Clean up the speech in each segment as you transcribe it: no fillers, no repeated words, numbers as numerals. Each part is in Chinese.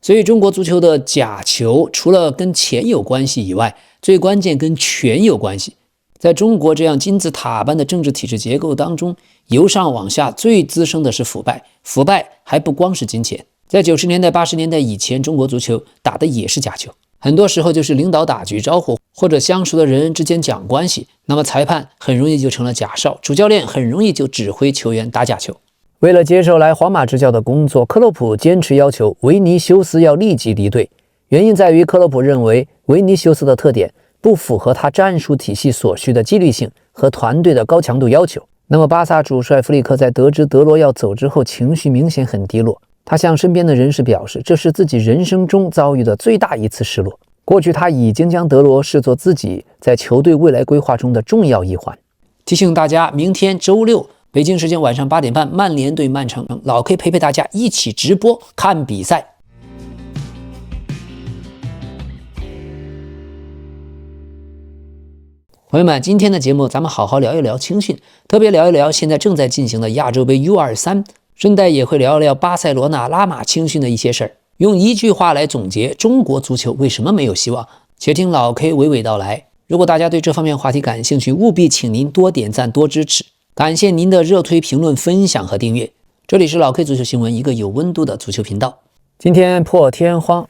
所以中國足球的假球除了跟錢有關係以外，最關鍵跟權有關係。在中國這樣金字塔般的政治體制結構當中，由上往下最滋生的是腐敗，腐敗還不光是金錢。在90年代、80年代以前，中國足球打的也是假球，很多時候就是領導打局招呼，或者相熟的人之間講關係，那麼裁判很容易就成了假哨，主教練很容易就指揮球員打假球。為了接受來皇馬執教的工作，克洛普堅持要求維尼修斯要立即離隊，原因在於克洛普認為維尼修斯的特點不符合他戰術體系所需的紀律性和團隊的高強度要求。那麼巴薩主帥弗里克在得知德羅要走之後，情緒明顯很低落。他向身邊的人士表示，這是自己人生中遭遇的最大一次失落。過去他已經將德羅視作自己在球隊未來規劃中的重要一環。提醒大家，明天周六北京時間晚上8點半，曼聯對曼城，老 K 陪大家一起直播看比賽。朋友們，今天的節目咱們好好聊一聊青訓，特別聊一聊現在正在进行的亞洲杯 U23，順帶也會聊一聊巴塞羅那拉瑪青訓的一些事兒。用一句話來總結中國足球為什麼沒有希望，且聽老 K 娓娓道來。如果大家對這方面話題感興趣，務必請您多點讚多支持，感謝您的熱推評論分享和訂閱。這裡是老 K 足球新聞，一個有溫度的足球頻道。今天破天荒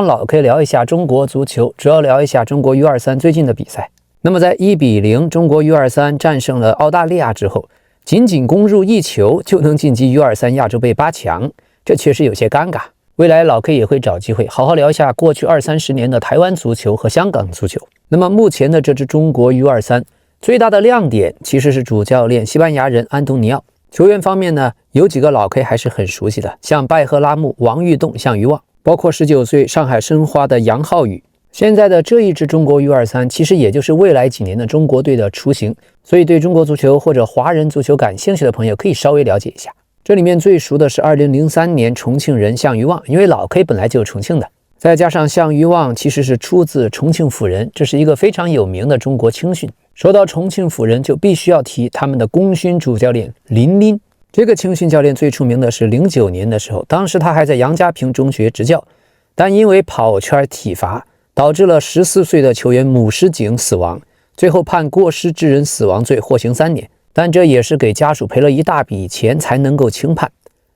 老 K 聊一下中國足球，主要聊一下中国 U23 最近的比賽。那麼在1-0中國 U23 戰勝了澳大利亞之後，僅攻入1球就能晉級 U23 亞洲杯8強，這確實有些尷尬。未來老 K 也會找機會好好聊一下過去20-30年的台灣足球和香港足球。那麼目前的這支中國 U23 最大的亮點其實是主教練西班牙人安東尼奧。球員方面呢，有幾個老 K 還是很熟悉的，像拜赫拉木、王玉棟、项羽旺，包括19歲上海申花的楊浩宇。現在的這一支中國 U23 其實也就是未來幾年的中國隊的雛形，所以對中國足球或者華人足球感興趣的朋友可以稍微了解一下。這裡面最熟的是2003年重慶人項羽旺，因為老 K 本來就是重慶的，再加上项羽旺其實是出自重慶輔仁，這是一個非常有名的中國青訓。說到重慶輔仁，就必須要提他們的功勳主教練林林。這個青訓教練最出名的是09年的時候，當時他還在楊家坪中學執教，但因為跑圈體罰，導致了14歲的球員姆什景死亡，最後判过失致人死亡罪，获刑3年。但這也是給家屬賠了一大筆錢才能夠輕判。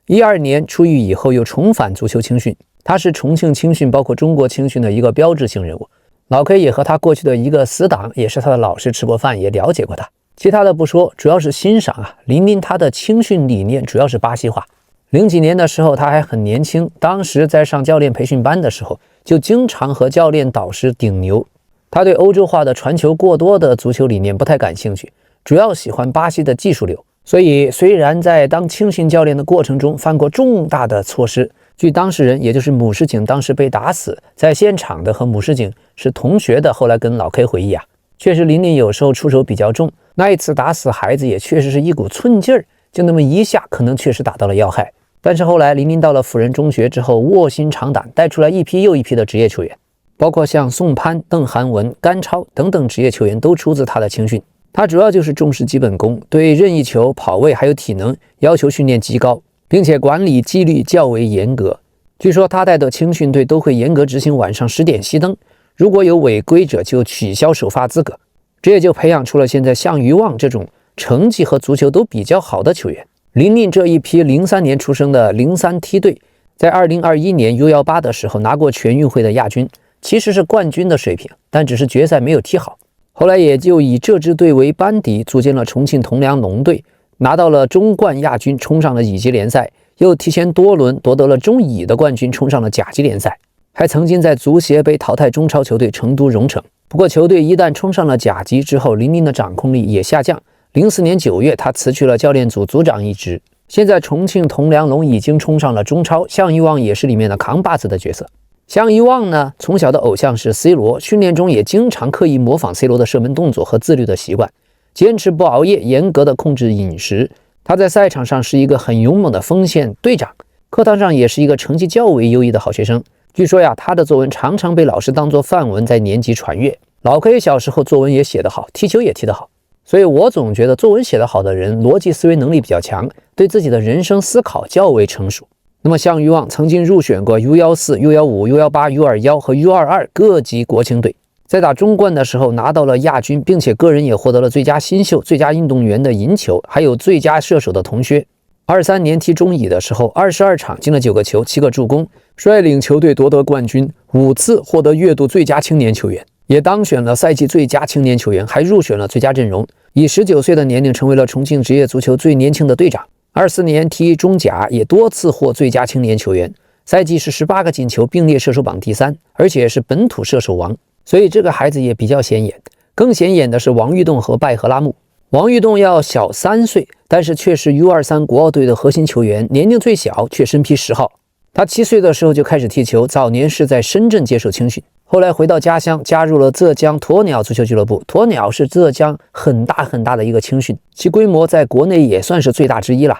12年出獄以後又重返足球青訓，他是重慶青訓包括中國青訓的一個標誌性人物。老 K 也和他過去的一個死黨，也是他的老師吃過飯，也了解過他。其他的不說，主要是欣賞林林他的青訓理念主要是巴西化。00幾年的時候他還很年輕，當時在上教練培訓班的時候，就經常和教練導師頂牛。他對歐洲化的傳球過多的足球理念不太感興趣，主要喜歡巴西的技術流。所以雖然在當青訓教練的過程中犯過重大的錯失，據當事人也就是姆什景當時被打死，在現場的和姆什景是同學的，後來跟老 K 回憶確實林林有時候出手比較重，那一次打死孩子也確實是一股寸勁兒，就那麼一下可能確實打到了要害。但是後來林林到了輔仁中學之後，臥薪嘗膽，帶出來一批又一批的職業球員，包括像宋潘、鄧涵文、甘超等等職業球員都出自他的青訓。他主要就是重視基本功，对任意球、跑位還有體能要求訓練極高，並且管理紀律較為嚴格。據說他帶的青訓隊都會嚴格執行晚上10點熄燈，如果有違規者就取消首發資格。這也就培養出了現在項羽旺這種成績和足球都比較好的球員。林林這一批03年出生的03梯隊，在2021年 U18 的時候拿過全運會的亞軍，其實是冠軍的水平，但只是決賽沒有踢好。後來也就以這支隊為班底，組建了重慶銅梁龍隊，拿到了中冠亞軍，衝上了乙級聯賽，又提前多輪奪得了中乙的冠軍，衝上了甲級聯賽，還曾經在足協杯淘汰中超球队成都蓉城。不過球隊一旦衝上了甲級之後，林林的掌控力也下降。04年9月，他辭去了教練組組長一職。現在重慶銅梁龍已經衝上了中超，項羽旺也是裡面的扛把子的角色。项羽旺呢，從小的偶像是 C 羅，訓練中也經常刻意模仿 C 羅的射门動作和自律的習慣，堅持不熬夜，嚴格的控制飲食。他在賽場上是一個很勇猛的锋線隊長，課堂上也是一個成績較為優異的好學生。據說呀，他的作文常常被老師當作範文在年級傳閱。老 K 小時候作文也寫得好，踢球也踢得好，所以我總覺得作文寫得好的人邏輯思維能力比較強，對自己的人生思考較為成熟。那麼項羽望曾經入選過 U14、U15、U18、U21和 U22各級国青队，在打中冠的时候拿到了亚军，并且個人也獲得了最佳新秀、最佳運動員的銀球，還有最佳射手的銅靴。23年踢中乙的時候，22場進了9個球、7個助攻，率領球隊奪得冠軍，5次獲得月度最佳青年球員，也當選了賽季最佳青年球員，還入選了最佳陣容。以19歲的年齡成為了重慶職業足球最年輕的隊長。24年踢中甲也多次獲最佳青年球員，賽季是18個進球，並列射手榜第3，而且是本土射手王。所以這個孩子也比較顯眼。更顯眼的是王玉棟和拜赫拉木。王玉棟要小3歲，但是卻是 U23 國奧隊的核心球員，年齡最小，卻身披10號。他7歲的時候就開始踢球，早年是在深圳接受青訓，後來回到家鄉，加入了浙江鴕鳥足球俱樂部。鴕鳥是浙江很大的一個青訓，其規模在國內也算是最大之一了。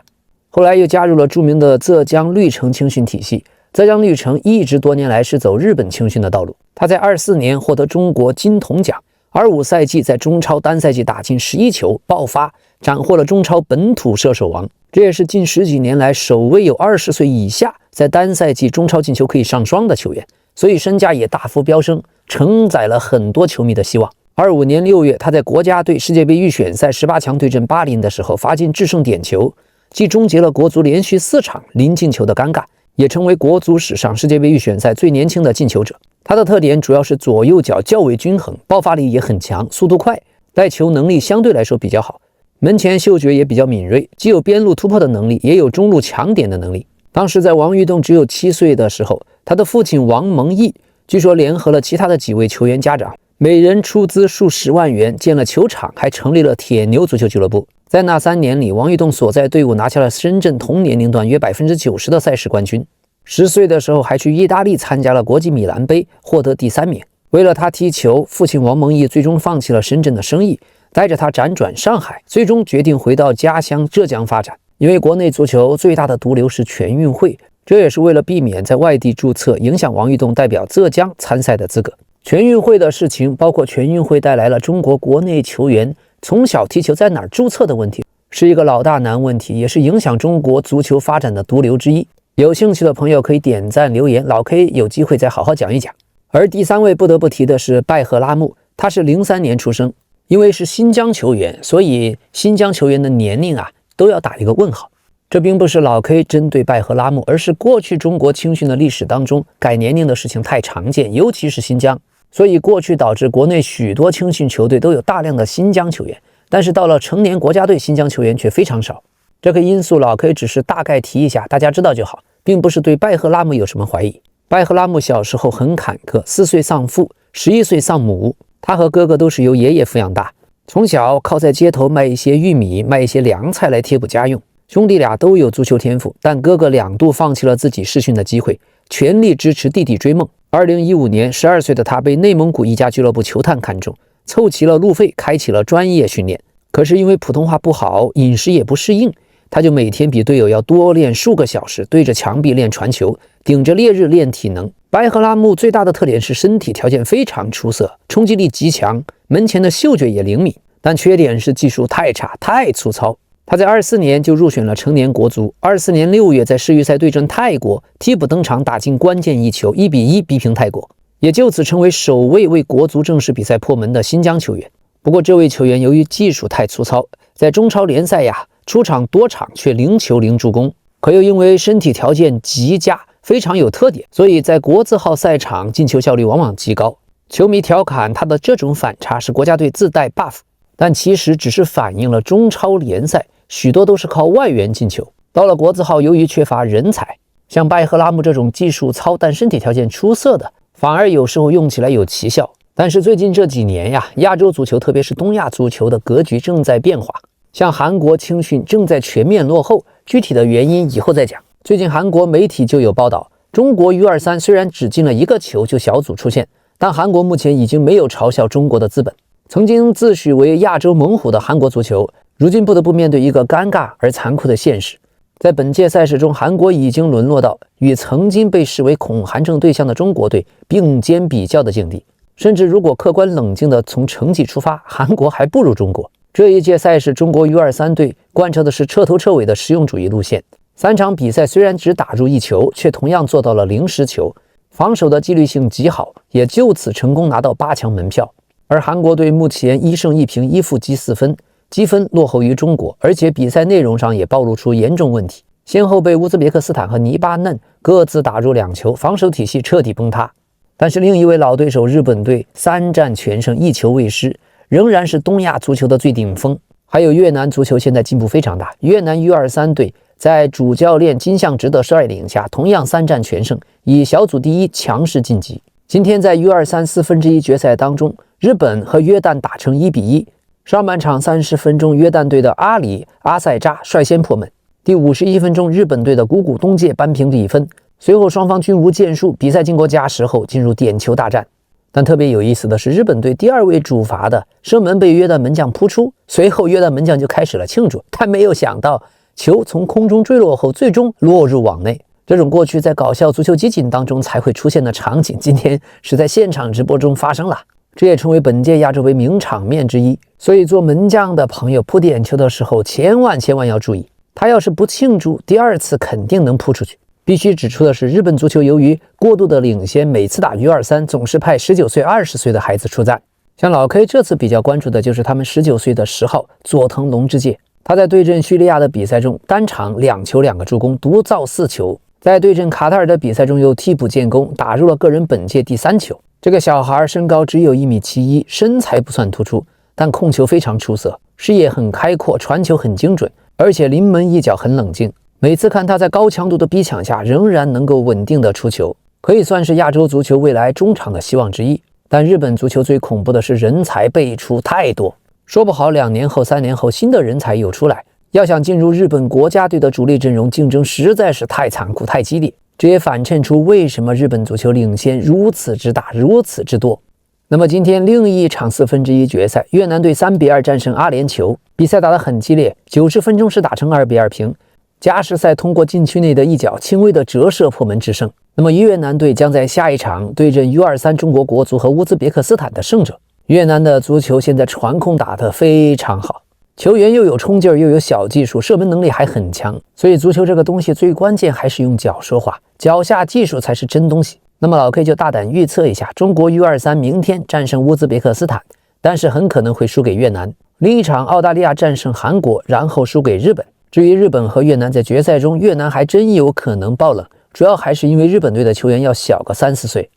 後來又加入了著名的浙江綠城青訓體系。浙江綠城一直多年來是走日本青訓的道路。他在24年獲得中國金童獎，25賽季在中超單賽季打進11球，爆發，斬獲了中超本土射手王。這也是近10幾年來首位有20歲以下在單賽季中超進球可以上雙的球員，所以身價也大幅飆升，承載了很多球迷的希望。25年6月，他在國家隊世界杯預選賽18強对陣巴林的時候罰進制勝點球，既終結了國足連續4場零進球的尷尬，也成為國足史上世界杯預選賽最年輕的進球者。他的特點主要是左右腳較為均衡，爆發力也很強，速度快，帶球能力相對來說比較好，門前嗅覺也比較敏銳，既有邊路突破的能力，也有中路搶點的能力。當時在王玉棟只有7歲的時候，他的父親王蒙毅據說聯合了其他的幾位球員家長，每人出資數10萬元建了球場，還成立了鐵牛足球俱樂部。在那3年裡，王玉棟所在隊伍拿下了深圳同年齡段約 90% 的賽事冠軍。10歲的時候還去意大利參加了國際米蘭杯，獲得第3名。為了他踢球，父親王蒙毅最終放棄了深圳的生意，帶着他輾轉上海，最終決定回到家鄉浙江發展。因為國內足球最大的毒瘤是全運會，這也是為了避免在外地注冊影響王玉棟代表浙江參賽的資格。全運會的事情，包括全運會帶來了中國國內球員從小踢球在哪兒注冊的問題，是一個老大難問題，也是影響中國足球發展的毒瘤之一。有興趣的朋友可以點讚留言，老 K 有機會再好好講一講。而第3位不得不提的是拜赫拉木，他是03年出生，因為是新疆球員，所以新疆球員的年齡都要打一個問號。這並不是老 K 針對拜赫拉木，而是過去中國青訓的歷史當中改年齡的事情太常見，尤其是新疆，所以過去導致國內許多青訓球隊都有大量的新疆球員，但是到了成年國家隊，新疆球員卻非常少。這個因素老 K 只是大概提一下，大家知道就好，並不是對拜赫拉木有什麼懷疑。拜赫拉木小時候很坎坷，4歲喪父，11歲喪母，他和哥哥都是由爺爺撫養大，從小靠在街頭賣一些玉米，賣一些涼菜來貼補家用。兄弟倆都有足球天賦，但哥哥2度放棄了自己試訓的機會，全力支持弟弟追夢。2015年，12歲的他被內蒙古一家俱樂部球探看中，湊齊了路費，開啟了專業訓練。可是因為普通話不好，飲食也不適應，他就每天比隊友要多練數個小時，對着牆壁練傳球，頂着烈日練體能。拜赫拉木最大的特點是身體條件非常出色，衝擊力極強，門前的嗅覺也靈敏，但缺點是技術太差，太粗糙。他在24年就入選了成年國足，24年6月在世預賽對陣泰國，替補登場打進關鍵一球，1-1逼平泰國，也就此成為首位為國足正式比賽破門的新疆球員。不過這位球員由於技術太粗糙，在中超聯賽出場多場卻0球0助攻，可又因為身體條件極佳，非常有特點，所以在國字號賽場進球效率往往極高。球迷調侃他的這種反差是國家隊自帶 buff， 但其實只是反映了中超聯賽許多都是靠外援進球。到了國字號，由於缺乏人才，像拜赫拉木這種技術糙但身體條件出色的，反而有時候用起來有奇效。但是最近這幾年亞洲足球特別是東亞足球的格局正在變化，像韓國青訓正在全面落後，具體的原因以後再講。最近韓國媒體就有報道，中國 U23 雖然只進了1個球就小組出線，但韓國目前已經沒有嘲笑中國的資本。曾經自詡為亞洲猛虎的韓國足球，如今不得不面對一個尷尬而殘酷的現實。在本屆賽事中，韓國已經淪落到與曾經被視為恐韓症對象的中國隊並肩比較的境地。甚至如果客觀冷靜地從成績出發，韓國還不如中國。這一屆賽事，中國 U23 隊貫徹的是徹頭徹尾的實用主義路線。3場比賽虽然只打入1球，卻同樣做到了0失球，防守的紀律性極好，也就此成功拿到8強門票。而韓國隊目前1勝1平1負積4分，積分落後於中國，而且比賽內容上也暴露出嚴重問題，先後被烏茲別克斯坦和黎巴嫩各自打入2球，防守體系徹底崩塌。但是另一位老對手日本隊3戰全勝1球未失，仍然是東亞足球的最頂峰。還有越南足球现在進步非常大，越南 U23 隊在主教練金相直的率領下，同樣3戰全勝，以小組第1強勢晉級。今天在 U23 1/4決賽當中，日本和約旦打成1-1。上半場30分鐘，約旦隊的阿里阿塞扎率先破門。第51分鐘，日本队的谷谷东介扳平比分。隨後雙方均無建樹，比賽經過加時後進入點球大戰。但特別有意思的是，日本队第2位主罰的射門被約旦門將撲出，隨後約旦門將就開始了慶祝，但沒有想到球從空中墜落後最終落入網內。這種過去在搞笑足球集錦當中才會出現的場景，今天是在現場直播中發生了，這也成為本屆亞洲盃名場面之一。所以做門將的朋友撲點球的時候千萬要注意，他要是不慶祝，第2次肯定能撲出去。必須指出的是，日本足球由於過度的領先，每次打 U23 總是派19歲、20歲的孩子出戰。像老 K 這次比較關注的就是他們19歲的10號佐藤龍之介，他在对陣敘利亞的比賽中單場2球2個助攻，獨造4球。在對陣卡塔爾的比賽中又替補建功，打入了個人本屆第3球。這個小孩身高只有1.71米，身材不算突出，但控球非常出色，視野很開闊，傳球很精準，而且臨門一腳很冷靜。每次看他在高強度的逼搶下仍然能夠穩定的出球，可以算是亞洲足球未來中場的希望之一。但日本足球最恐怖的是人才辈出太多，說不好2年後3年後新的人才又出來，要想進入日本國家队的主力陣容，競爭實在是太殘酷太激烈。這也反襯出為什麼日本足球領先如此之大如此之多。那麼今天另一場1/4決賽，越南隊3-2戰勝阿聯酋，比賽打得很激烈，90分鐘是打成2-2平。加時賽通過禁區內的一腳輕微的折射破門制勝。那麼越南隊將在下一場對陣 U23 中國國足和烏茲別克斯坦的勝者。越南的足球現在傳控打得非常好，球員又有衝勁又有小技術，射門能力還很強。所以足球這個東西最關鍵還是用腳說話，腳下技術才是真東西。那麼老 K 就大膽預測一下，中國 U23 明天戰勝烏茲別克斯坦，但是很可能會輸給越南。另一場澳大利亞戰勝韓國，然後輸給日本。至於日本和越南在決賽中，越南還真有可能爆冷，主要還是因為日本隊的球員要小個3-4歲。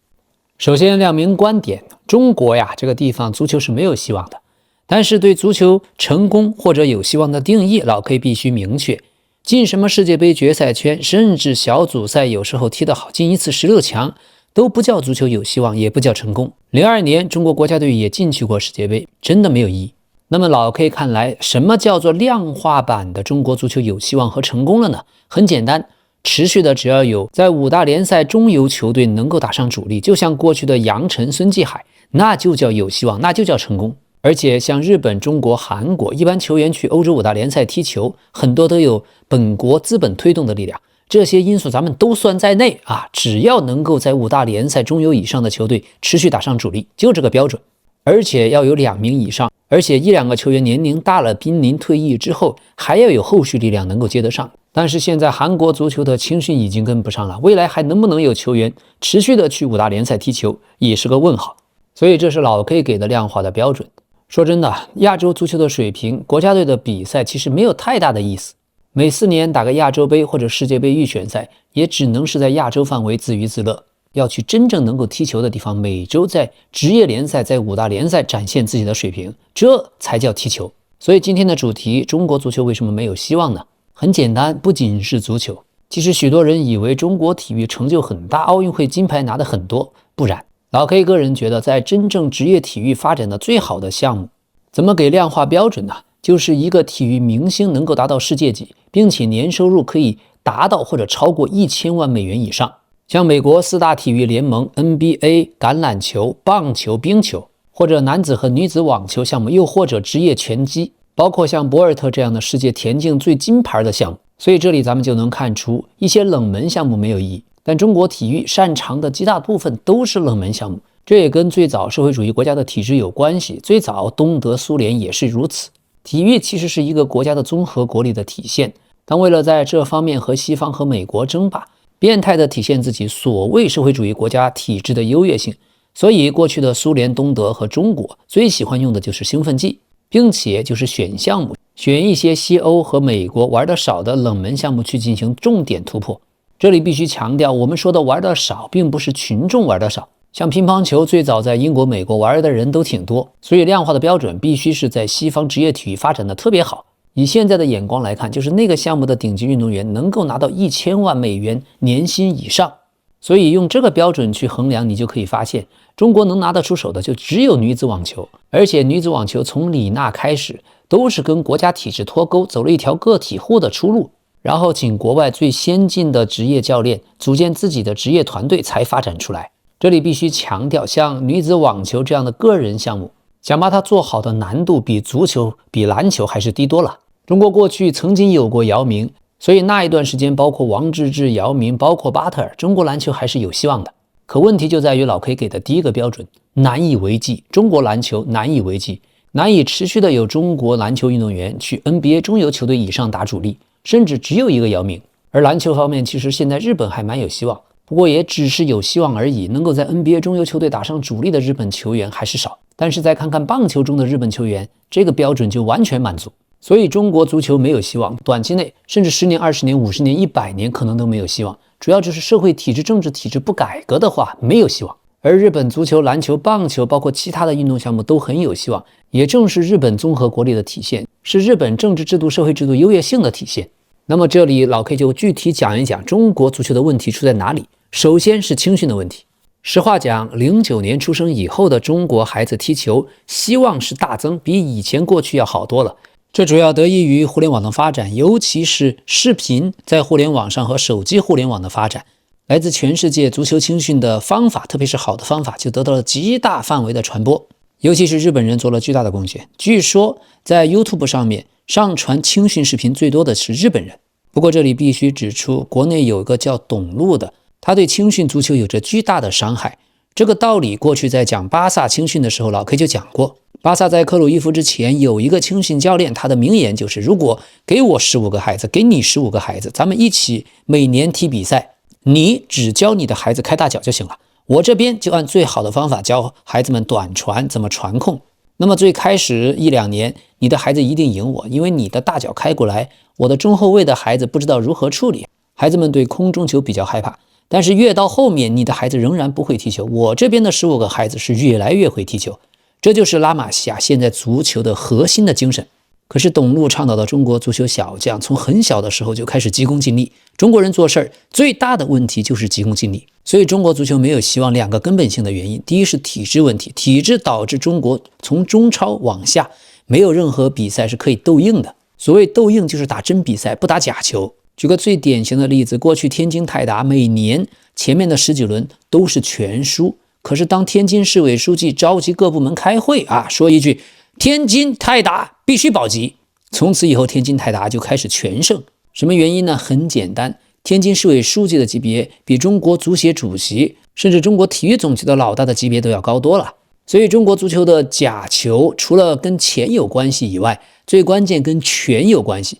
首先亮明觀點，中國呀這個地方足球是沒有希望的，但是對足球成功或者有希望的定義，老 K 必須明確。進什麼世界杯決賽圈，甚至小組賽有時候踢得好，進一次16強都不叫足球有希望，也不叫成功。02年中國國家隊也進去過世界杯，真的沒有意義。那麼老 K 看來，什麼叫做量化版的中国足球有希望和成功了呢？很簡單，持續的只要有在5大聯賽中游球隊能夠打上主力，就像過去的楊晨、孫繼海，那就叫有希望，那就叫成功。而且像日本、中國、韓國，一般球員去歐洲5大聯賽踢球，很多都有本國資本推動的力量，這些因素咱們都算在內啊。只要能夠在5大聯賽中游以上的球隊持續打上主力，就這個標準。而且要有2名以上，而且1-2個球員年齡大了，瀕臨退役之後，還要有後續力量能夠接得上。但是現在韓國足球的青訓已經跟不上了，未來還能不能有球員持續的去5大聯賽踢球，也是個問號。所以這是老 K 給的量化的標準。說真的，亞洲足球的水平，國家隊的比賽其實沒有太大的意思。每4年打個亞洲盃或者世界盃預選賽，也只能是在亞洲範圍自娛自樂。要去真正能夠踢球的地方，每周在職業聯賽、在5大聯賽展現自己的水平，這才叫踢球。所以今天的主題，中國足球為什麼沒有希望呢？很簡單，不僅是足球。其實許多人以為中國體育成就很大，奧運會金牌拿得很多，不然。老 K 個人覺得，在真正職業體育發展的最好的項目，怎麼給量化標準呢？就是一個體育明星能夠達到世界級，並且年收入可以達到或者超過1000萬美元以上。像美國4大體育聯盟 NBA 橄欖球、棒球、冰球，或者男子和女子網球項目，又或者職業拳擊，包括像博爾特這樣的世界田徑最金牌的項目。所以這裡咱們就能看出，一些冷門項目沒有意義，但中國體育擅長的極大部分都是冷门項目。這也跟最早社會主義國家的體制有關係，最早東德蘇聯也是如此。體育其實是一個國家的綜合國力的體現，但為了在這方面和西方和美國爭霸，變態地體現自己所謂社會主義國家體制的優越性，所以過去的蘇聯、東德和中國最喜歡用的就是興奮劑，並且就是選項目，選一些西歐和美國玩得少的冷門項目去進行重點突破。這裡必須強調，我們說的玩得少，並不是群眾玩得少。像乒乓球，最早在英國、美國玩的人都挺多，所以量化的標準必須是在西方職業體育發展的特別好。以現在的眼光來看，就是那個項目的頂級運動員能夠拿到1000萬美元年薪以上。所以用這個標準去衡量，你就可以發現，中國能拿得出手的就只有女子網球，而且女子網球從李娜開始都是跟國家體制脫鈎，走了一條個體戶的出路，然後請國外最先進的職業教練組建自己的職業團隊才發展出來。這裡必須強調，像女子網球這樣的個人項目，想把它做好的難度比足球、比籃球還是低多了。中國過去曾經有過姚明，所以那一段時間包括王治郅、姚明，包括巴特爾，中國籃球還是有希望的。可問題就在於老 K 給的第一個標準難以為繼，中國籃球難以為繼，難以持續的有中國籃球運動員去 NBA 中游球隊以上打主力，甚至只有一個姚明。而籃球方面，其實現在日本還蠻有希望，不過也只是有希望而已，能夠在 NBA 中游球队打上主力的日本球員還是少。但是再看看棒球中的日本球員，這個標準就完全滿足。所以中國足球沒有希望，短期內甚至10年、20年、50年、100年可能都沒有希望。主要就是社會體制、政治體制不改革的話，沒有希望。而日本足球、籃球、棒球，包括其他的運動項目都很有希望，也正是日本綜合國力的體現，是日本政治制度、社會制度優越性的體現。那麼這裡老 K 就具體講一講中國足球的問題出在哪裡。首先是青訓的問題。實話講，09年出生以後的中國孩子踢球希望是大增，比以前過去要好多了。這主要得益於互聯網的發展，尤其是視頻在互聯網上和手機互聯網的發展。來自全世界足球青訓的方法，特別是好的方法，就得到了極大範圍的傳播。尤其是日本人做了巨大的貢獻。據說在 YouTube 上面上傳青訓視頻最多的是日本人。不過這裡必須指出，國內有一個叫董路的，他對青訓足球有着巨大的傷害。這個道理過去在講巴薩青訓的時候，老 K 就講過。巴薩在克魯伊夫之前有一個青訓教練，他的名言就是：如果給我15個孩子，給你15個孩子，咱們一起每年踢比賽，你只教你的孩子開大腳就行了，我這邊就按最好的方法教孩子們短傳，怎麼傳控。那麼最開始1-2年，你的孩子一定贏我，因為你的大腳開過來，我的中後衛的孩子不知道如何處理，孩子們對空中球比較害怕。但是越到後面，你的孩子仍然不會踢球，我這邊的15個孩子是越來越會踢球。這就是拉瑪西亞現在足球的核心的精神。可是董路倡導的中國足球小將從很小的時候就開始急功近利。中國人做事兒最大的問題就是急功近利，所以中國足球沒有希望。2個根本性的原因，第一是體制問題，體制導致中國從中超往下沒有任何比賽是可以鬥硬的。所謂鬥硬就是打真比賽，不打假球。舉個最典型的例子，過去天津泰達每年前面的10幾輪都是全輸。可是當天津市委書記召集各部門開會說一句天津泰達必須保級，從此以後天津泰達就開始全勝。什麼原因呢？很簡單，天津市委書記的級別比中國足協主席甚至中國體育總局的老大的級別都要高多了。所以中國足球的假球除了跟錢有關係以外，最關鍵跟權有關係。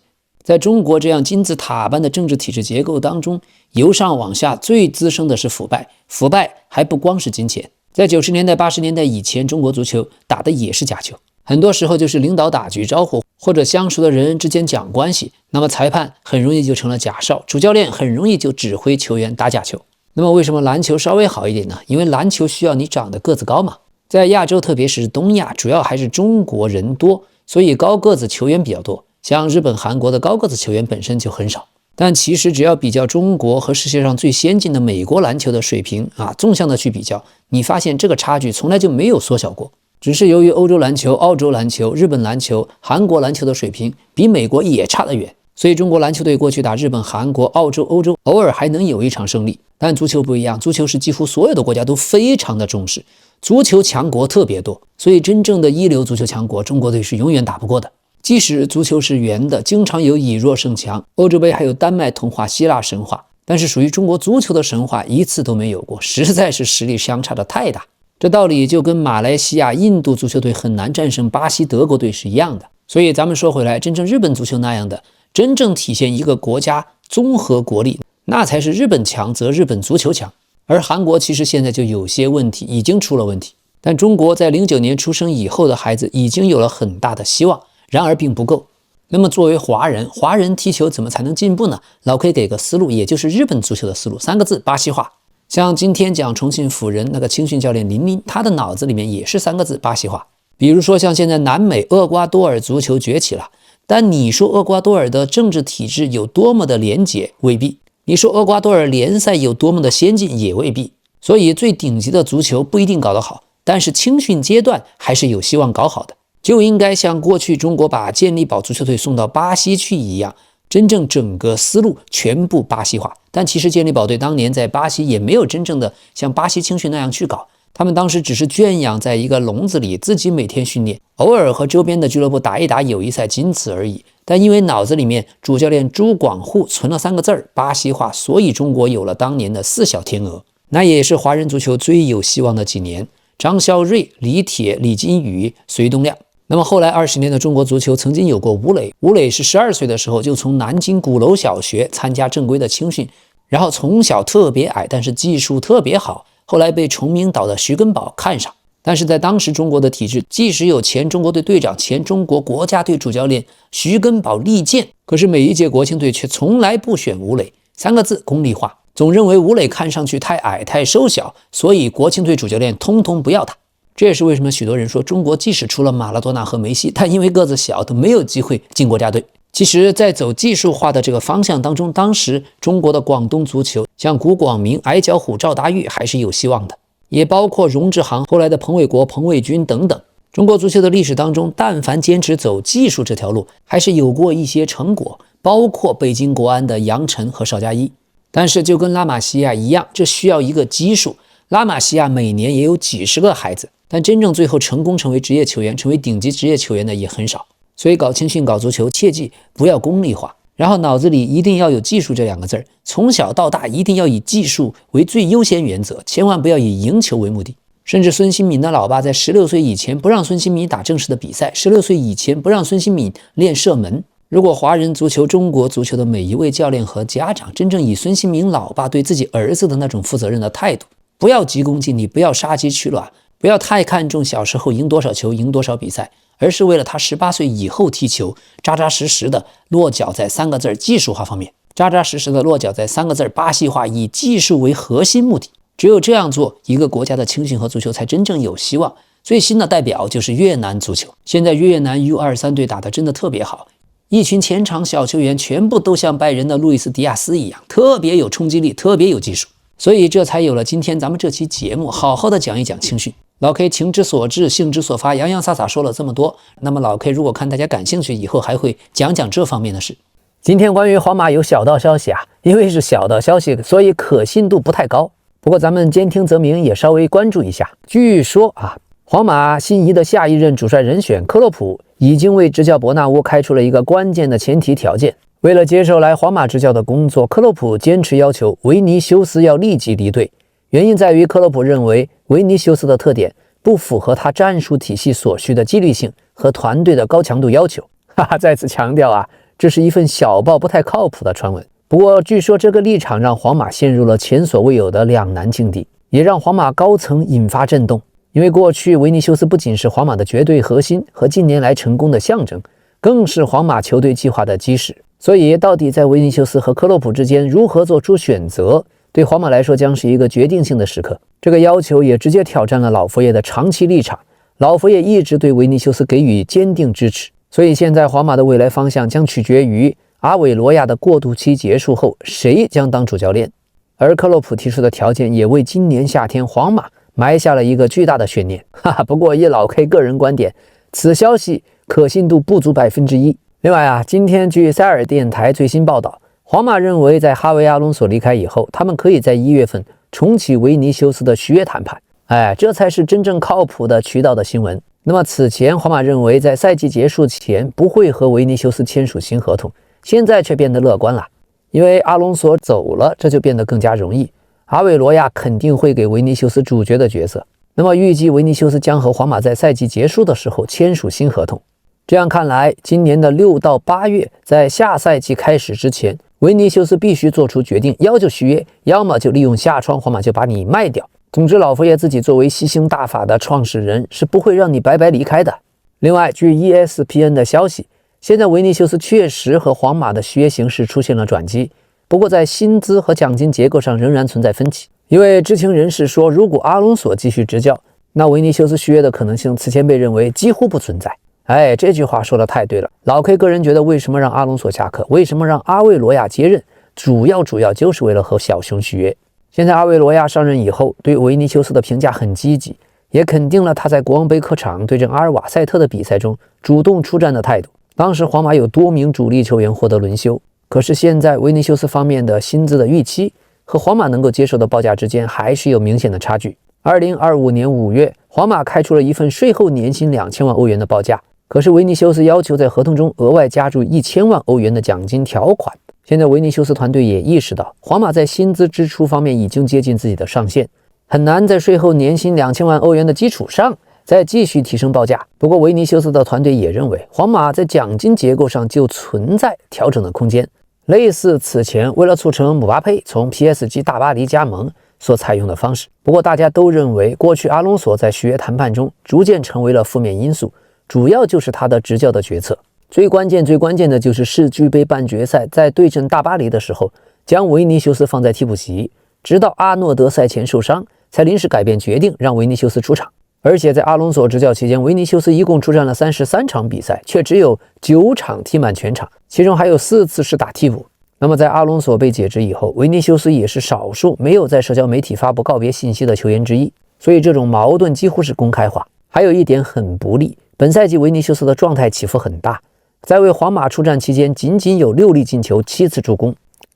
在中國這樣金字塔般的政治體制結構當中，由上往下最滋生的是腐敗，腐敗還不光是金錢。在90年代、80年代以前，中國足球打的也是假球，很多時候就是領導打局招呼，或者相熟的人之間講關係，那麼裁判很容易就成了假哨，主教練很容易就指揮球員打假球。那麼為什麼籃球稍微好一點呢？因為籃球需要你長得個子高嘛，在亞洲特別是東亞，主要還是中國人多，所以高個子球員比較多。像日本、韓國的高个子球员本身就很少，但其實只要比較中國和世界上最先進的美國籃球的水平縱向的去比較，你發現這個差距從來就沒有縮小過，只是由於歐洲籃球、澳洲籃球、日本籃球、韓國籃球的水平比美國也差得遠，所以中國籃球隊過去打日本、韓國、澳洲、歐洲，偶爾還能有一場勝利。但足球不一樣，足球是幾乎所有的國家都非常的重視，足球強國特別多，所以真正的一流足球強國，中國隊是永遠打不過的。即使足球是圓的，經常有以弱勝強，歐洲杯還有丹麥童話、希臘神話，但是屬於中國足球的神話一次都沒有過，實在是實力相差的太大。這道理就跟馬來西亞、印度足球隊很難戰勝巴西、德國隊是一樣的。所以咱們說回來，真正日本足球那樣的，真正體現一個國家綜合國力，那才是日本強則日本足球強。而韓國其實現在就有些問題，已經出了問題。但中國在09年出生以後的孩子已經有了很大的希望，然而並不夠。那麼作為華人踢球怎麼才能進步呢？老 K 給個思路，也就是日本足球的思路，3個字：巴西化。像今天講重慶輔仁那個青训教練林林，他的腦子裡面也是3個字：巴西化。比如說像現在南美厄瓜多爾足球崛起了，但你說厄瓜多爾的政治體制有多麼的廉潔，未必；你說厄瓜多爾聯賽有多麼的先進，也未必。所以最頂級的足球不一定搞得好，但是青训階段還是有希望搞好的。就應該像过去中國把健力宝足球队送到巴西去一樣，真正整個思路全部巴西化。但其實健力寶队當年在巴西也没有真正的像巴西青训那樣去搞，他們當時只是圈養在一個籠子裡，自己每天訓練，偶爾和周邊的俱樂部打一打友誼賽，僅此而已。但因為腦子裡面主教練朱廣祜存了3個字巴西化，所以中國有了當年的4小天鵝。那也是華人足球最有希望的幾年，張孝瑞、李鐵、李金羽、隋東亮。那麼後來20年的中國足球曾經有過吳磊，吳磊是12歲的時候就從南京鼓樓小學參加正規的青訓，然後從小特別矮，但是技術特別好，後來被崇明島的徐根寶看上。但是在當時中國的體制，即使有前中國队队長、前中國国家队主教練徐根宝力荐，可是每一届国青队卻從來不選吳磊，3個字：功利化。總認為吳磊看上去太矮太瘦小，所以國青队主教練通通不要他。這也是為什麼許多人說中國即使出了馬拉多納和梅西，但因為個子小都沒有機會進國家隊。其實在走技術化的這個方向當中，當時中國的廣東足球像古廣明、矮腳虎趙達玉還是有希望的，也包括榮志航、後來的彭偉國、彭偉軍等等。中國足球的歷史當中，但凡堅持走技術這條路，還是有過一些成果，包括北京國安的楊晨和邵佳一。但是就跟拉瑪西亞一樣，這需要一個基數。拉瑪西亞每年也有幾十個孩子，但真正最後成功成為職業球員、成為頂級職業球員的也很少。所以搞青訓、搞足球，切記不要功利化，然後腦子裡一定要有技術這2個字，從小到大一定要以技術為最優先原則，千萬不要以贏球為目的。甚至孫興慜的老爸在16歲以前不讓孫興慜打正式的比賽，16歲以前不讓孫興慜練射門。如果華人足球、中國足球的每一位教練和家長真正以孫興慜老爸對自己兒子的那種負責任的態度，不要急功近利，不要殺雞取卵，不要太看重小時候贏多少球、贏多少比賽，而是為了他18歲以後踢球，扎扎實實的落腳在3個字技術化方面，扎扎實實的落腳在3個字巴西化，以技術為核心目的。只有這樣做，一個國家的青训和足球才真正有希望。最新的代表就是越南足球，现在越南 U23 隊打得真的特別好，一群前場小球員全部都像拜仁的路易斯·迪亞斯一樣，特別有衝擊力，特別有技術。所以這才有了今天咱們這期節目，好好的講一講青訓。老 K 情之所至，興之所發，洋洋灑灑說了這麼多。那麼老 K 如果看大家感興趣，以後還會講講這方面的事。今天關於皇馬有小道消息啊，因為是小道消息，所以可信度不太高。不過咱們兼聽則明，也稍微關注一下。據說啊，皇馬心儀的下一任主帥人選克洛普已經為執教伯納烏開出了一個關鍵的前提條件。為了接受來皇馬執教的工作，克洛普堅持要求維尼修斯要立即離隊。原因在於克洛普認為維尼修斯的特點不符合他戰術體系所需的紀律性和團隊的高強度要求。再次強調啊，這是一份小報不太靠譜的傳聞。不過據說這個立場讓皇馬陷入了前所未有的兩難境地，也讓皇馬高層引發震動。因為過去維尼修斯不僅是皇馬的絕對核心和近年來成功的象徵，更是皇馬球隊計劃的基石。所以到底在維尼修斯和克洛普之間如何做出選擇，對皇馬來說將是一個決定性的時刻。這個要求也直接挑戰了老佛爺的長期立場，老佛爺一直對維尼修斯給予堅定支持。所以現在皇馬的未來方向將取決於阿韋羅亞的過渡期結束後誰將當主教練。而克洛普提出的條件也為今年夏天皇馬埋下了一個巨大的懸念。不過以老 K 個人觀點，此消息可信度不足1%。另外啊，今天據塞爾電台最新報道，皇馬認為在哈維·阿隆索離開以後，他們可以在1月份重啟維尼修斯的續約談判。這才是真正靠譜的渠道的新聞。那麼此前皇馬認為在賽季結束前不會和維尼修斯簽署新合同，現在卻變得樂觀了，因為阿隆索走了，這就變得更加容易。阿韋羅亞肯定會給維尼修斯主角的角色。那麼預計維尼修斯將和皇馬在賽季結束的時候簽署新合同。這樣看來，今年的6到8月，在下賽季開始之前，維尼修斯必須做出決定，要就續約，要麼就利用下窗，皇馬就把你賣掉。總之，老佛爺自己作為吸星大法的創始人，是不會讓你白白離開的。另外，據 ESPN 的消息，現在維尼修斯確實和皇馬的續約形勢出現了轉機，不過在薪資和獎金結構上仍然存在分歧。一位知情人士說，如果阿隆索繼續執教，那維尼修斯續約的可能性此前被認為幾乎不存在。這句話說的太對了。老 K 個人覺得，為什麼讓阿隆索下課，為什麼讓阿維羅亞接任，主要就是為了和小熊續約。現在阿維羅亞上任以後，對維尼修斯的評價很積極，也肯定了他在国王杯客場对陣阿爾瓦塞特的比賽中主動出戰的態度。當時皇馬有多名主力球員獲得輪休，可是現在維尼修斯方面的薪資的預期和皇馬能夠接受的報價之間還是有明顯的差距。2025年5月，皇馬開出了一份稅後年薪2000萬歐元的報價，可是維尼修斯要求在合同中額外加注1000萬歐元的獎金條款。現在維尼修斯團隊也意識到，皇馬在薪資支出方面已經接近自己的上限，很難在稅後年薪2000萬歐元的基礎上再繼續提升報價。不過維尼修斯的團隊也認為，皇馬在獎金結構上就存在調整的空間，類似此前為了促成姆巴佩從 PSG 大巴黎加盟所採用的方式。不過大家都認為，過去阿隆索在續約談判中逐漸成為了負面因素，主要就是他的執教的決策。最關鍵的就是世俱杯半決賽在對陣大巴黎的时候，將維尼修斯放在替補席，直到阿諾德賽前受傷，才臨時改變決定讓維尼修斯出場。而且在阿隆索執教期間，維尼修斯一共出戰了33場比賽，卻只有9場踢滿全場，其中還有4次是打替補。那麼在阿隆索被解職以後，維尼修斯也是少數沒有在社交媒體發布告別信息的球員之一，所以这種矛盾幾乎是公開化。還有一點很不利，本賽季維尼修斯的狀態起伏很大，在為皇馬出戰期間僅有6粒進球7次助攻。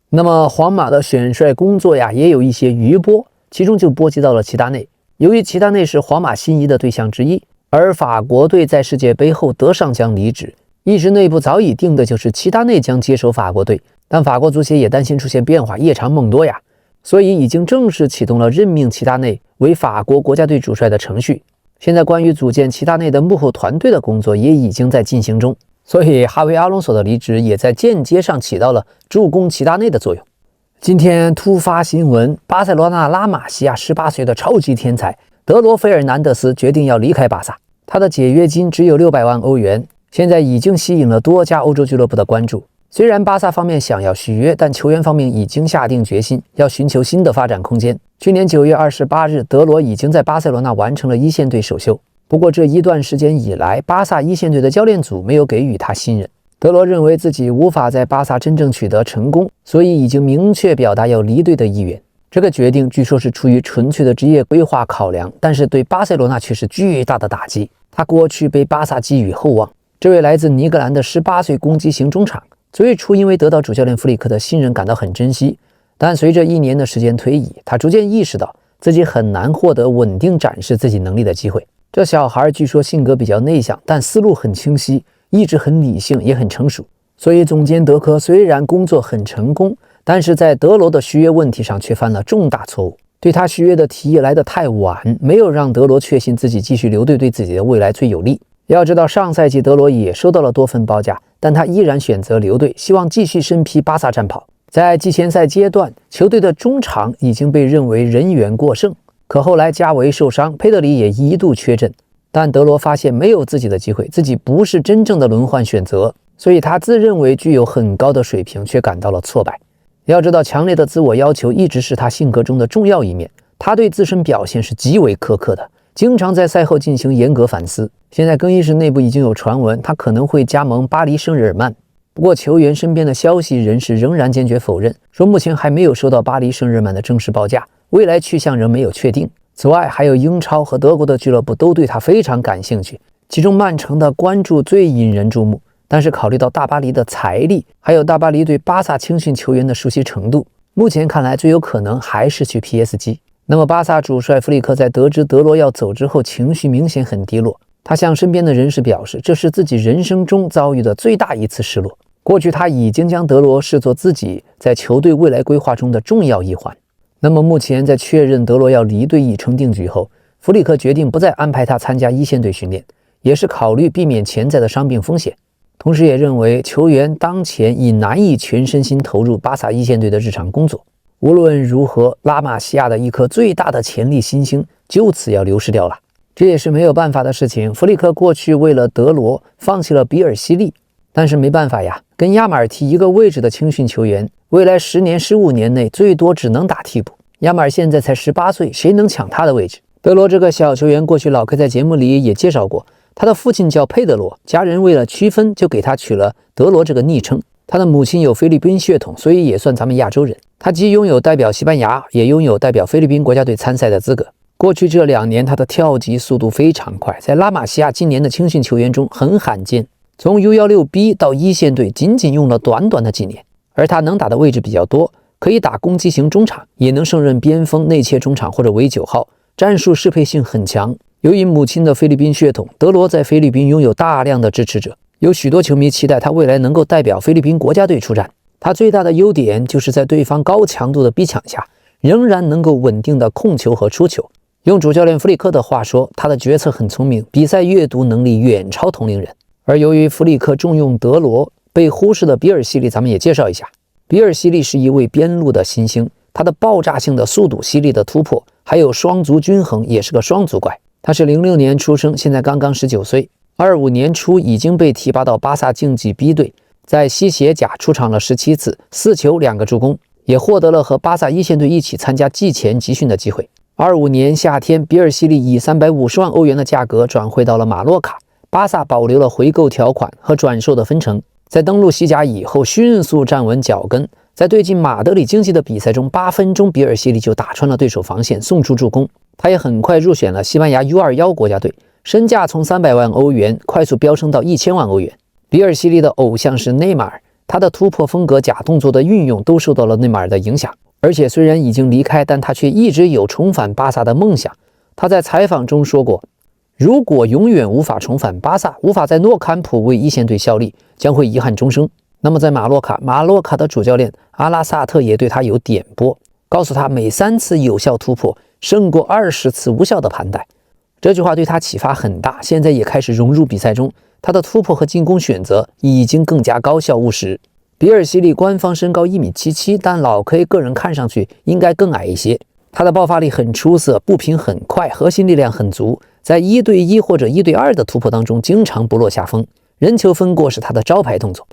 那麼皇馬的選帥工作也有一些餘波，其中就波及到了齊達內。由於齊達內是皇馬心儀的對象之一，而法國隊在世界杯後德尚將離職，一直內部早已定的就是齊達內將接手法國隊，但法國足協也擔心出現變化，夜長夢多呀，所以已經正式啟動了任命齊達內為法國國家隊主帥的程序。現在關於組建齊達內的幕後團隊的工作也已經在進行中，所以哈維·阿隆索的離職也在間接上起到了助攻齊達內的作用。今天突發新聞，巴塞羅那拉瑪西亞18歲的超級天才德羅·費爾南德斯決定要離開巴薩，他的解約金只有600萬歐元，現在已經吸引了多家歐洲俱樂部的關注。雖然巴薩方面想要續約，但球員方面已經下定決心要尋求新的發展空間。去年9月28日，德羅已經在巴塞羅那完成了一線隊首秀，不過這一段時間以來，巴薩一線隊的教練組沒有給予他信任。德羅認為自己無法在巴薩真正取得成功，所以已經明確表達要離隊的意願。這個決定據說是出於純粹的職業規劃考量，但是對巴塞羅那卻是巨大的打擊。他過去被巴薩寄予厚望，這位來自尼格蘭的18歲攻擊型中場，最初因為得到主教練弗里克的信任感到很珍惜，但隨着1年的時間推移，他逐漸意識到自己很難獲得穩定展示自己能力的機會。這小孩據說性格比較內向，但思路很清晰，意志很理性，也很成熟。所以總監德科雖然工作很成功，但是在德羅的續約問題上卻犯了重大錯誤。對他續約的提議來得太晚，沒有讓德羅確信自己繼續留隊對自己的未來最有利。要知道上賽季德羅也收到了多份報價，但他依然選擇留隊，希望繼續身披巴薩戰袍。在季前賽階段，球隊的中場已經被認為人員過剩，可後來加維受傷，佩德里也一度缺陣。但德羅發現沒有自己的機會，自己不是真正的輪換選擇，所以他自認為具有很高的水平，卻感到了挫敗。要知道，強烈的自我要求一直是他性格中的重要一面，他對自身表現是極為苛刻的，經常在賽後进行嚴格反思。現在更衣室內部已經有傳聞，他可能會加盟巴黎聖日耳曼。不過球員身邊的消息人士仍然堅決否認，說目前還沒有收到巴黎聖日耳曼的正式報價，未來去向仍沒有確定。此外，還有英超和德國的俱樂部都對他非常感興趣，其中曼城的關注最引人注目。但是考慮到大巴黎的財力，還有大巴黎對巴薩青訓球員的熟悉程度，目前看來最有可能還是去 PSG。那麼巴薩主帥弗里克在得知德羅要走之後，情緒明顯很低落。他向身邊的人士表示，這是自己人生中遭遇的最大一次失落。過去他已經將德羅視作自己在球隊未來規劃中的重要一環。那麼目前在確認德羅要離隊已成定局後，弗里克決定不再安排他參加一線隊訓練，也是考慮避免潛在的傷病風險。同時也認為球員當前已難以全身心投入巴薩一線隊的日常工作。無論如何，拉瑪西亞的一顆最大的潛力新星就此要流失掉了，這也是沒有辦法的事情。弗里克過去為了德羅放棄了比爾西利，但是沒辦法呀，跟亞馬爾踢一個位置的青訓球員，未來10年、15年內最多只能打替補。亞馬爾現在才18歲，誰能搶他的位置？德羅這個小球員，過去老 K 在節目裡也介紹過，他的父親叫佩德羅，家人為了區分就給他取了德羅這個昵稱。他的母親有菲律賓血統，所以也算咱們亞洲人。他既擁有代表西班牙，也擁有代表菲律賓國家隊參賽的資格。過去這2年，他的跳級速度非常快，在拉瑪西亞今年的青訓球員中很罕見。從 U16B 到一線隊，僅僅用了短短的幾年。而他能打的位置比較多，可以打攻擊型中場，也能胜任邊鋒、內切中場或者為9號，戰術適配性很強。由於母親的菲律賓血統，德羅在菲律賓擁有大量的支持者。有許多球迷期待他未來能夠代表菲律賓國家隊出戰。他最大的優點就是在對方高強度的逼搶下，仍然能夠穩定的控球和出球。用主教練弗里克的話說，他的決策很聰明，比賽閱讀能力遠超同齡人。而由於弗里克重用德羅，被忽視的比爾西利咱們也介紹一下。比爾西利是一位邊路的新星，他的爆炸性的速度、犀利的突破，還有双足均衡，也是個双足怪。他是06年出生，現在剛刚19歲。25年初已經被提拔到巴薩競技 B 隊，在西協甲出場了17次，4球2個助攻，也獲得了和巴薩一線隊一起參加季前集訓的機會。25年夏天，比爾西利以350萬歐元的價格轉會到了馬洛卡，巴薩保留了回購條款和轉售的分成。在登陸西甲以後，迅速站穩腳跟，在對陣馬德里競技的比賽中，8分鐘比爾西利就打穿了對手防線，送出助攻。他也很快入選了西班牙 U21國家队。身價從300萬歐元快速飆升到1000萬歐元。比爾西利的偶像是內馬爾，他的突破風格、假動作的運用都受到了內馬爾的影響。而且雖然已經離開，但他卻一直有重返巴薩的夢想。他在採訪中說過，如果永遠無法重返巴薩，無法在諾坎普為一線隊效力，將會遺憾終生。那麼在馬洛卡的主教練阿拉薩特也對他有點撥，告訴他每3次有效突破勝過20次無效的盤帶。這句話對他啟發很大，現在也開始融入比賽中。他的突破和進攻選擇已經更加高效務實。比爾西利官方身高1.77米，但老 K 個人看上去應該更矮一些。他的爆發力很出色，步频很快，核心力量很足，在1對1或者1對2的突破當中經常不落下風，人球分過是他的招牌動作。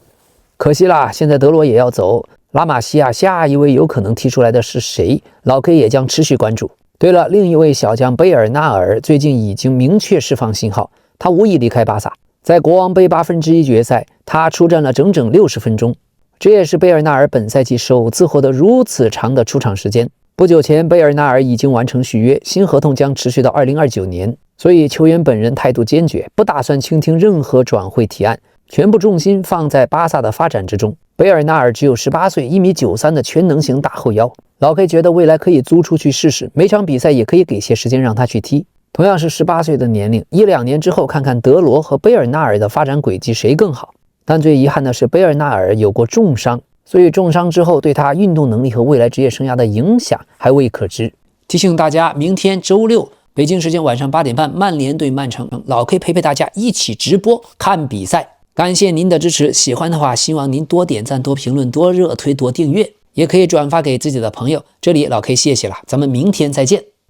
可惜啦，現在德羅也要走，拉瑪西亞下一位有可能踢出來的是誰？老 K 也將持續關注。對了，另一位小將貝爾納爾最近已經明確釋放信號，他無意離開巴薩。在國王杯1/8決賽，他出戰了整整60分鐘，這也是貝爾納爾本賽季首次獲得如此長的出場時間。不久前，貝爾納爾已經完成續約，新合同將持續到2029年。所以球員本人態度堅決，不打算傾聽任何轉會提案，全部重心放在巴薩的發展之中。貝爾納爾只有18歲，1.93米的全能型大後腰。老 K 覺得未來可以租出去試試，每場比賽也可以給些時間讓他去踢。同樣是18歲的年齡，1-2年之後看看德羅和貝爾納爾的發展軌跡誰更好。但最遺憾的是，貝爾納爾有過重傷，所以重傷之後對他運動能力和未來職業生涯的影響還未可知。提醒大家，明天周六北京時間晚上8點半，曼聯對曼城，老 K 陪大家一起直播看比賽。感謝您的支持，喜歡的話希望您多點讚、多評論、多熱推、多訂閱，也可以轉發給自己的朋友。這裡老 K 謝謝了，咱們明天再見。